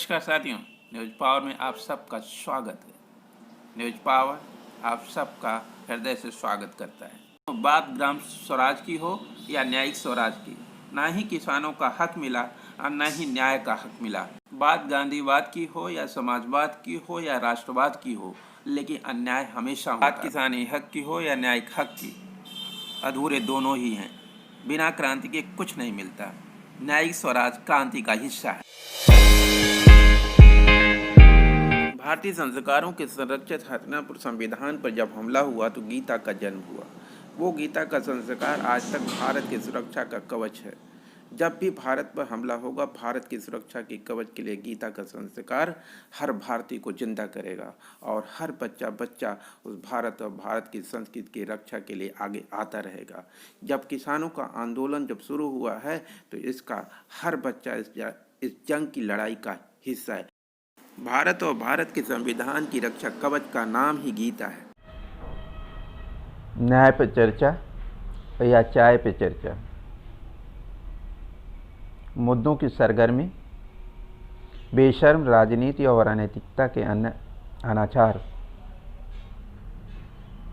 नमस्कार साथियों, news power में आप सबका स्वागत है। न्यूज़ पावर आप सबका हृदय से स्वागत करता है। बात ग्राम स्वराज की हो या न्यायिक स्वराज की, ना ही किसानों का हक मिला और न ही न्याय का हक मिला। बात गांधीवाद की हो या समाजवाद की हो या राष्ट्रवाद की हो, लेकिन अन्याय हमेशा होता है। बात किसानी हक की हो या न्यायिक हक की, अधूरे दोनों ही हैं। बिना क्रांति के कुछ नहीं मिलता। न्यायिक स्वराज क्रांति का हिस्सा है। भारतीय संस्कारों के संरक्षित हस्तिनापुर संविधान पर जब हमला हुआ तो गीता का जन्म हुआ। वो गीता का संस्कार आज तक भारत की सुरक्षा का कवच है। जब भी भारत पर हमला होगा, भारत की सुरक्षा के कवच के लिए गीता का संस्कार हर भारतीय को जिंदा करेगा और हर बच्चा उस भारत और भारत की संस्कृति की रक्षा के लिए आगे आता रहेगा। जब किसानों का आंदोलन जब शुरू हुआ है तो इसका हर बच्चा इस जंग की लड़ाई का हिस्सा है। भारत और भारत के संविधान की रक्षा कवच का नाम ही गीता है। न्याय पे चर्चा या चाय पे चर्चा, मुद्दों की सरगर्मी, बेशर्म राजनीति और अनैतिकता के अनाचार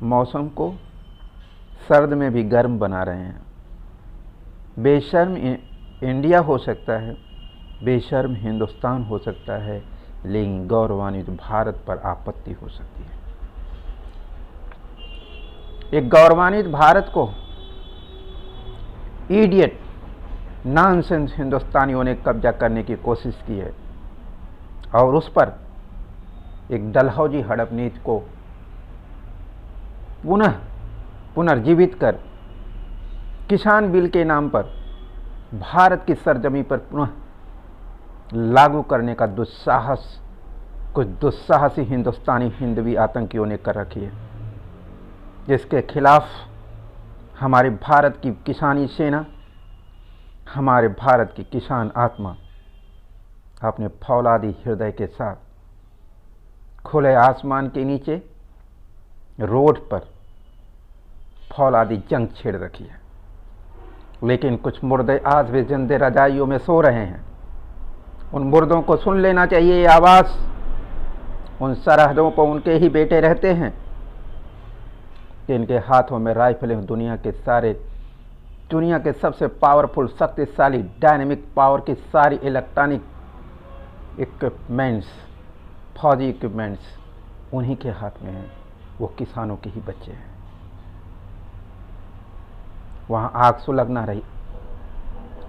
मौसम को सर्द में भी गर्म बना रहे हैं। बेशर्म इंडिया हो सकता है, बेशर्म हिंदुस्तान हो सकता है, लेकिन गौरवान्वित भारत पर आपत्ति हो सकती है। एक गौरवान्वित भारत को इडियट नॉनसेंस हिंदुस्तानियों ने कब्जा करने की कोशिश की है और उस पर एक डलहौजी हड़प नीति को पुनर्जीवित कर किसान बिल के नाम पर भारत की सरजमी पर पुनः लागू करने का दुस्साहस कुछ दुस्साहसी हिंदुस्तानी हिंदवी आतंकियों ने कर रखी है, जिसके खिलाफ हमारे भारत की किसानी सेना, हमारे भारत की किसान आत्मा अपने फौलादी हृदय के साथ खुले आसमान के नीचे रोड पर फौलादी जंग छेड़ रखी है। लेकिन कुछ मुर्दे आज भी जिंदे रजाइयों में सो रहे हैं। उन मुर्दों को सुन लेना चाहिए ये आवाज़। उन सरहदों पर उनके ही बेटे रहते हैं जिनके हाथों में राइफलें दुनिया के सबसे पावरफुल, शक्तिशाली, डायनेमिक पावर की सारी इलेक्ट्रॉनिक इक्विपमेंट्स, फौजी इक्विपमेंट्स उन्हीं के हाथ में हैं। वो किसानों के ही बच्चे हैं। वहाँ आग सुलगना रही,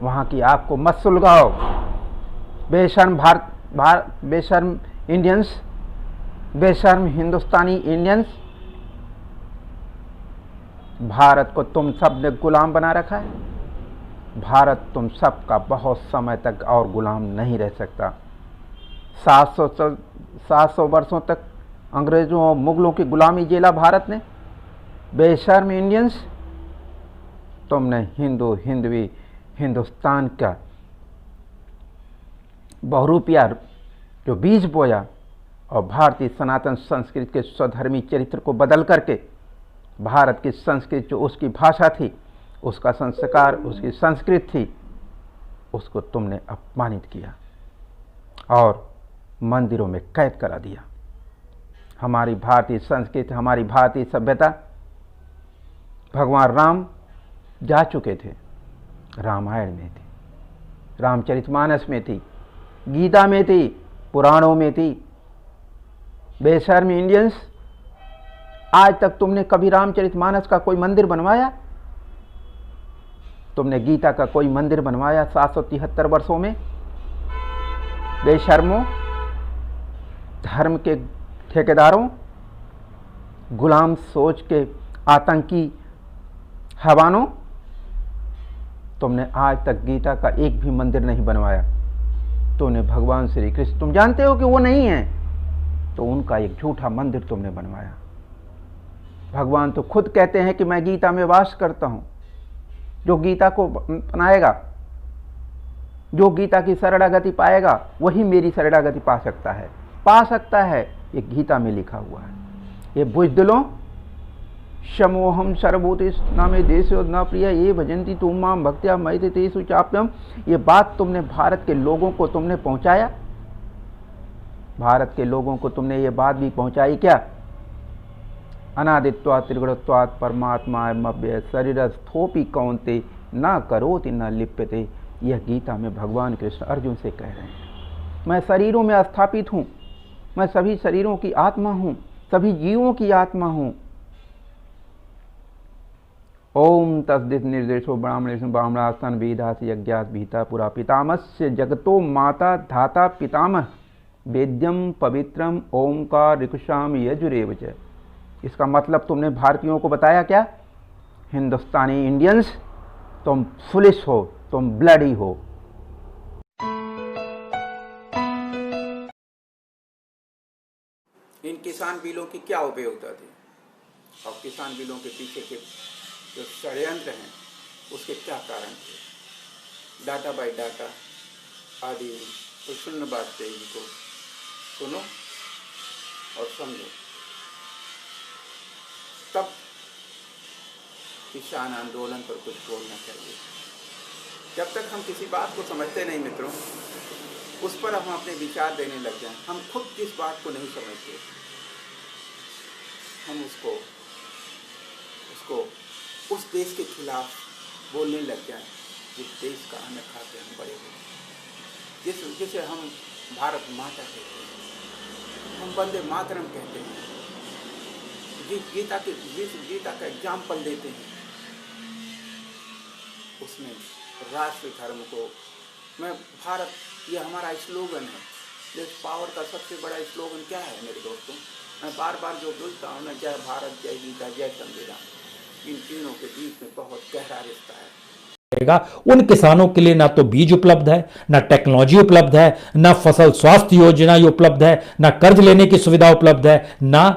वहाँ की आग को मत सुलगाओ। बेशर्म बेशर्म इंडियंस, बेशर्म हिंदुस्तानी इंडियंस, भारत को तुम सब ने गुलाम बना रखा है। भारत तुम सब का बहुत समय तक और गुलाम नहीं रह सकता। 700 वर्षों तक अंग्रेजों और मुगलों की गुलामी झेला भारत ने। बेशर्म इंडियंस, तुमने हिंदवी हिंदुस्तान का बहुरूपिया जो बीज बोया और भारतीय सनातन संस्कृति के स्वधर्मी चरित्र को बदल करके भारत की संस्कृति, जो उसकी भाषा थी, उसका संस्कार, उसकी संस्कृति थी, उसको तुमने अपमानित किया और मंदिरों में कैद करा दिया। हमारी भारतीय संस्कृति, हमारी भारतीय सभ्यता, भगवान राम जा चुके थे, रामायण में थी, रामचरितमानस में थी, गीता में थी, पुराणों में थी। बेशर्म इंडियंस, आज तक तुमने कभी रामचरितमानस का कोई मंदिर बनवाया? तुमने गीता का कोई मंदिर बनवाया 773 वर्षों में? बेशर्मों, धर्म के ठेकेदारों, गुलाम सोच के आतंकी हवानों, तुमने आज तक गीता का एक भी मंदिर नहीं बनवाया। तुमने भगवान श्री कृष्ण, तुम जानते हो कि वो नहीं है, तो उनका एक झूठा मंदिर तुमने बनवाया। भगवान तो खुद कहते हैं कि मैं गीता में वास करता हूं। जो गीता को अपनाएगा, जो गीता की शरणागति पाएगा, वही मेरी शरणागति पा सकता है। ये गीता में लिखा हुआ है। ये बुजदिलों, शमोहम सर्वभूतेषु न मे देशो न प्रिय ये भजन्ति तुम माम भक्त्या मयि तेषु चाप्यम। ये बात तुमने भारत के लोगों को तुमने पहुंचाया? भारत के लोगों को तुमने ये बात भी पहुंचाई क्या? अनादित्वात् त्रिगुणत्वात् परमात्मायमव्यय शरीरस्थोपि कौन्ते न करोति न लिप्यते। यह गीता में भगवान कृष्ण अर्जुन से कह रहे हैं। मैं शरीरों में स्थापित हूँ, मैं सभी शरीरों की आत्मा हूँ, सभी जीवों की आत्मा हूँ। ओम तस्दित निर्देशो ब्राह्मणेषु ब्राह्मणास्तन वेदास यज्ञास भीता पुरा पितामस्य जगतो माता धाता पितामह वेद्यम पवित्रम ओंकार ऋकुशाम यजुरेव च। इसका मतलब तुमने भारतीयों को बताया क्या? हिंदुस्तानी इंडियंस, तुम फुलिश हो, तुम ब्लडी हो। इन किसान बिलों की क्या उपयोगिता थी और किसान बिलों के पीछे के जो षड्यंत्र हैं उसके क्या कारण थे? डाटा बाय डाटा आदि प्रसन्न बात चाहिए को सुनो और समझो, तब किसान आंदोलन पर कुछ बोलना चाहिए। जब तक हम किसी बात को समझते नहीं मित्रों, उस पर हम अपने विचार देने लग जाएं। हम खुद जिस बात को नहीं समझते हम उसको उस देश के खिलाफ बोलने लग जाएं जिस देश का अन्न खाते हम बड़े हुए, जिसे हम भारत माता कहते हैं, हम वंदे मातरम कहते हैं, जिस गीता का एग्जाम्पल देते हैं, उसमें राष्ट्र धर्म को भारत, ये हमारा स्लोगन है। देश पावर का सबसे बड़ा स्लोगन क्या है मेरे दोस्तों? मैं बार बार जो बोलता हूँ ना, जय भारत, जय गीता, जय संविधान, इन तीनों के बीच में बहुत गहरा रिश्ता है। उन किसानों के लिए ना तो बीज उपलब्ध है, ना टेक्नोलॉजी उपलब्ध है, ना फसल स्वास्थ्य योजना उपलब्ध है, ना कर्ज लेने की सुविधा उपलब्ध है, ना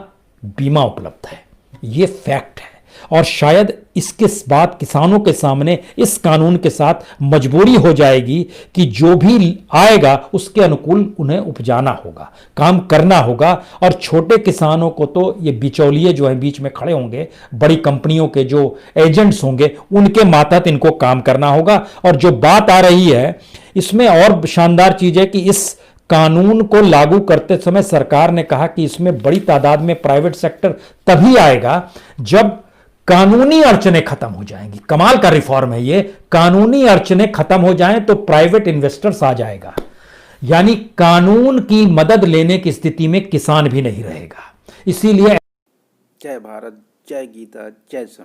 बीमा उपलब्ध है। ये फैक्ट है और शायद इसके बाद किसानों के सामने इस कानून के साथ मजबूरी हो जाएगी कि जो भी आएगा उसके अनुकूल उन्हें उपजाना होगा, काम करना होगा। और छोटे किसानों को तो ये बिचौलिए जो है बीच में खड़े होंगे, बड़ी कंपनियों के जो एजेंट्स होंगे, उनके मातहत इनको काम करना होगा। और जो बात आ रही है इसमें और शानदार चीज है कि इस कानून को लागू करते समय सरकार ने कहा कि इसमें बड़ी तादाद में प्राइवेट सेक्टर तभी आएगा जब कानूनी अड़चनें खत्म हो जाएंगी। कमाल का रिफॉर्म है ये। कानूनी अड़चनें खत्म हो जाएं तो प्राइवेट इन्वेस्टर्स आ जाएगा, यानी कानून की मदद लेने की स्थिति में किसान भी नहीं रहेगा। इसीलिए जय भारत, जय गीता, जय संविधान।